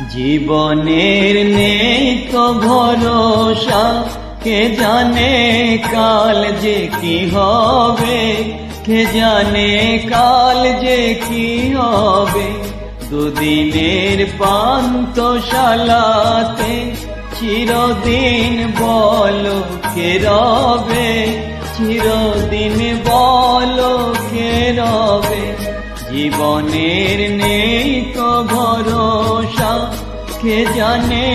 জীবনের নেই তো ভরসা, কে জানে কাল যে কি হবে, কে জানে কাল যে কি হবে। দুদিনের পান্থশালাতে চিরদিন বলো কে রবে, চিরদিন বলো কে রবে। জীবনের নেই তো ভরসা, কে জানে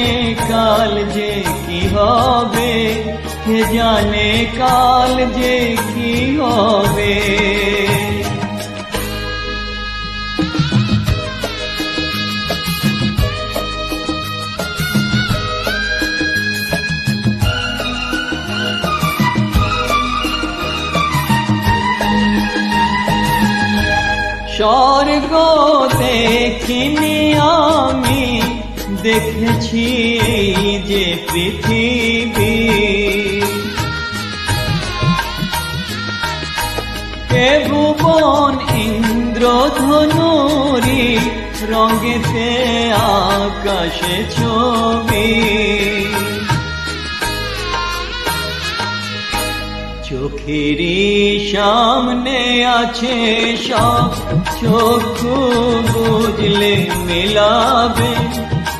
কাল যে কি হবে, কে জানে কাল যে কি হবে। স্বর্গ দেখিনি আমি, দেখেছি যে পৃথিবী। এ ভুবন ইন্দ্রধনুরি, রঙেতে আকাশে ছবি। চোখেরই সামনে আছে সব, চক্ষু বুঝলে মিলাবে,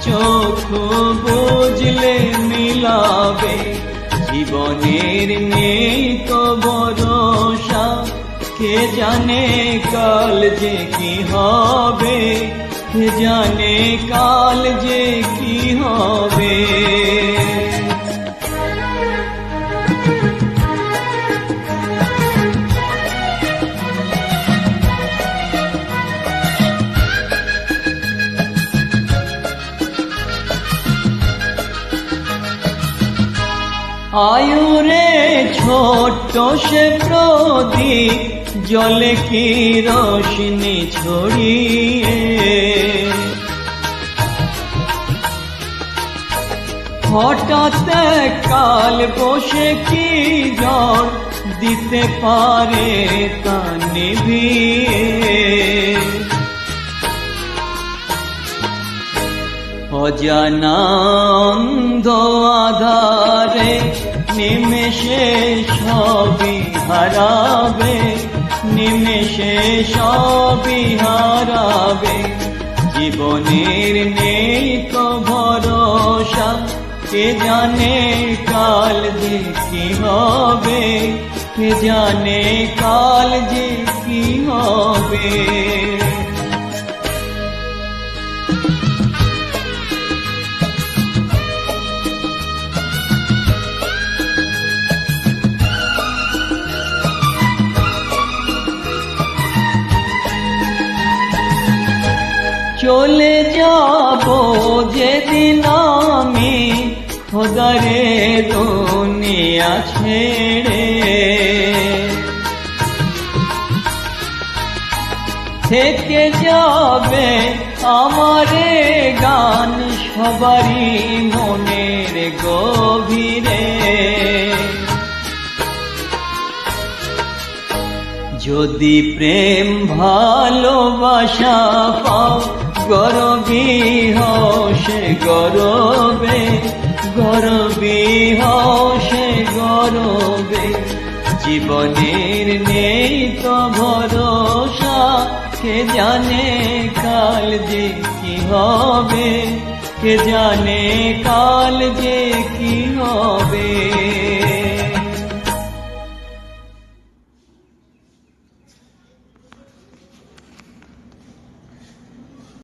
চক্ষু বুঝলে মিলাবে। জীবনের নেই তো ভরসা, কে জানে কাল যে কি হবে, কে জানে কাল যে কি হবে। আয়ুরে ছোট্ট সে প্রদীপ, জলে কি রোশনি ছড়িয়ে। হঠাৎ কাল বসে কি ঝড়, দিতে পারে তা নিভিয়ে। অজানা অন্ধ আধারে নিমেষে সবই হারাবে, নিমেষে সবই হারাবে। জীবনের নেই তো ভরসা, কে জানে কাল যে কি হবে, কে জানে কাল যে কি হবে। চলে যাব যেদিন আমি খোদারে দুনিয়া ছেড়ে, থেকে যাবে আমারে গান সবারই মনের গভীরে। যদি প্রেম ভালোবাসা পাও, গরবী হও সে গরবে, গরবী হও সে গরবে। জীবনের নেই তো ভরসা, কে জানে কাল যে কি হবে, কে জানে কাল যে কি হবে।